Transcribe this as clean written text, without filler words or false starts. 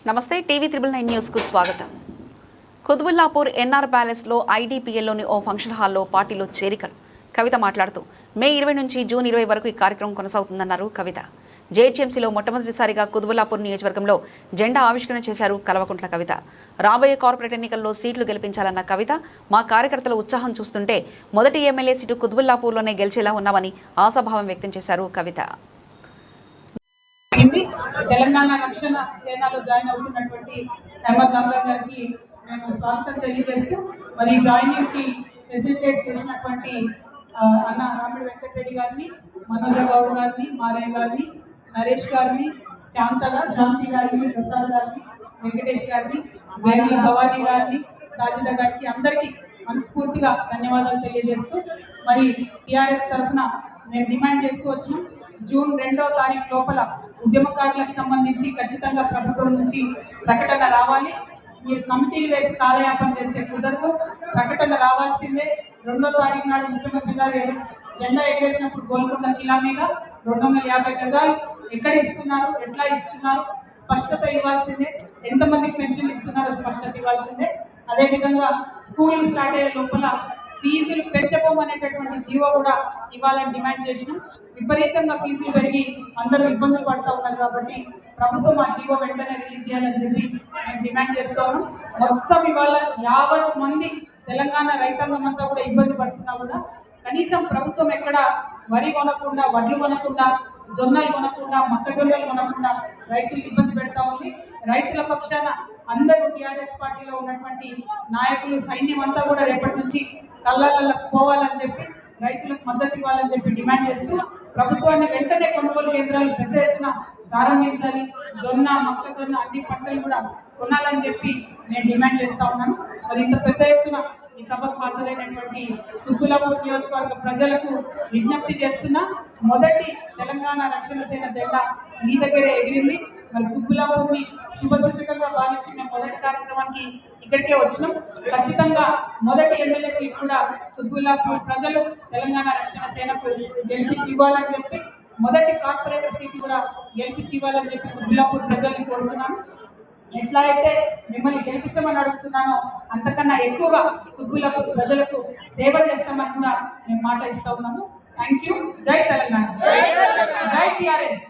నమస్తే TV 999 news కు స్వాగతం. కుతుబుల్లాపూర్ ఎన్ఆర్ ప్యాలెస్ లో ఐడిపిఎల్లోని ఓ ఫంక్షన్ హాల్లో పార్టీలో చేరికలు. కవిత మాట్లాడుతూ మే 20 నుంచి జూన్ 20 వరకు ఈ కార్యక్రమం కొనసాగుతుందన్నారు కవిత. జేహెచ్ఎంసీలో మొట్టమొదటిసారిగా కుతుబుల్లాపూర్ నియోజకవర్గంలో జెండా ఆవిష్కరణ చేశారు కల్వకుంట్ల కవిత. రాబోయే కార్పొరేట్ ఎన్నికల్లో సీట్లు గెలిపించాలన్న కవిత, మా కార్యకర్తల ఉత్సాహం చూస్తుంటే మొదటి ఎమ్మెల్యే సీటు కుతుబుల్లాపూర్లోనే గెలిచేలా ఉన్నామని ఆశాభావం వ్యక్తం చేశారు కవిత. తెలంగాణ రక్షణ సేనలో జాయిన్ అవుతున్నటువంటి అహ్మద్ రామ్రాజ్ గారికి మేము స్వాగతం తెలియజేస్తూ మరి జాయినింగ్ కి ఫెసిలిటేట్ చేసినటువంటి అన్న రాముడి వెంకటరెడ్డి గారిని, మనోజ గౌడ్ గారిని, మారయ్య గారిని, నరేష్ గారిని, శాంతి గారిని, ప్రసాద్ గారిని, వెంకటేష్ గారిని, వేముల భవానీ గారిని, సాజిద గారికి అందరికీ మనస్ఫూర్తిగా ధన్యవాదాలు తెలియజేస్తూ మరి టీఆర్ఎస్ తరఫున మేము డిమాండ్ చేస్తూ వచ్చినాం. జూన్ 2వ తారీఖు లోపల ఉద్యమకారులకు సంబంధించి ఖచ్చితంగా ప్రభుత్వం నుంచి ప్రకటన రావాలి. మీరు కమిటీలు వేసి కాలయాపన చేస్తే కుదరదు, ప్రకటన రావాల్సిందే. 2వ తారీఖు నాడు ముఖ్యమంత్రి గారు జెండా ఎగరేసినప్పుడు గోల్కొండ కిలా మీద 250 గజాలు ఎక్కడ ఇస్తున్నారు, ఎట్లా ఇస్తున్నారు స్పష్టత ఇవ్వాల్సిందే. ఎంతమందికి పెన్షన్ ఇస్తున్నారో స్పష్టత ఇవ్వాల్సిందే. అదేవిధంగా స్కూల్ స్టార్ట్ అయ్యే లోపల ఫీజులు పెంచబోమనేటటువంటి జీవో కూడా ఇవ్వాలని డిమాండ్ చేసినాం. విపరీతంగా ఫీజులు పెరిగి అందరూ ఇబ్బందులు పడుతూ ఉన్నారు కాబట్టి ప్రభుత్వం ఆ జీవో వెంటనే రిలీజ్ చేయాలని చెప్పి మేము డిమాండ్ చేస్తూ ఉన్నాం. మొత్తం ఇవాళ 50 మంది తెలంగాణ రైతాంగం అంతా కూడా ఇబ్బంది పడుతున్నా కూడా కనీసం ప్రభుత్వం ఎక్కడ వరి కొనకుండా, వడ్లు కొనకుండా, జొన్నలు కొనకుండా, మొక్కజొన్నలు కొనకుండా రైతులు ఇబ్బంది పెడతా ఉంది. రైతుల పక్షాన అందరూ టీఆర్ఎస్ పార్టీలో ఉన్నటువంటి నాయకులు, సైన్యం అంతా కూడా రేపటి నుంచి కళ్ళల్లో పోవాలని చెప్పి రైతులకు మద్దతు ఇవ్వాలని చెప్పి డిమాండ్ చేస్తూ ప్రభుత్వాన్ని వెంటనే కొనుగోలు కేంద్రాలు పెద్ద ఎత్తున ప్రారంభించాలి. జొన్న, మొక్కజొన్న అన్ని పంటలు కూడా కొనాలని చెప్పి నేను డిమాండ్ చేస్తా ఉన్నాను. మరి ఇంత పెద్ద ఎత్తున ఈ సభకు హాజరైనటువంటి కుతుబుల్లాపూర్ నియోజకవర్గ ప్రజలకు విజ్ఞప్తి చేస్తున్నా, మొదటి తెలంగాణ రక్షణ సేన జెండా మీ దగ్గరే ఎగిరింది. మరి కుతుబుల్లాపూర్ని శుభ సూచకంగా భావించి మేము మొదటి కార్యక్రమానికి ఇక్కడికే వచ్చినాం. ఖచ్చితంగా మొదటి ఎమ్మెల్యే సీట్ కూడా కుతుబుల్లాపూర్ ప్రజలు తెలంగాణ రక్షణ సేనకు గెలిపించి ఇవ్వాలని చెప్పి, మొదటి కార్పొరేటర్ సీట్ కూడా గెలిపించి ఇవ్వాలని చెప్పి కుతుబుల్లాపూర్ ప్రజల్ని కోరుతున్నాను. ఎట్లా అయితే మిమ్మల్ని గెలిపించమని అడుగుతున్నానో అంతకన్నా ఎక్కువగా కుతుబుల్లాపూర్ ప్రజలకు సేవ చేస్తామని కూడా మేము మాట ఇస్తా ఉన్నాము. Thank you. జై తెలంగాణ, జై టీఆర్ఎస్.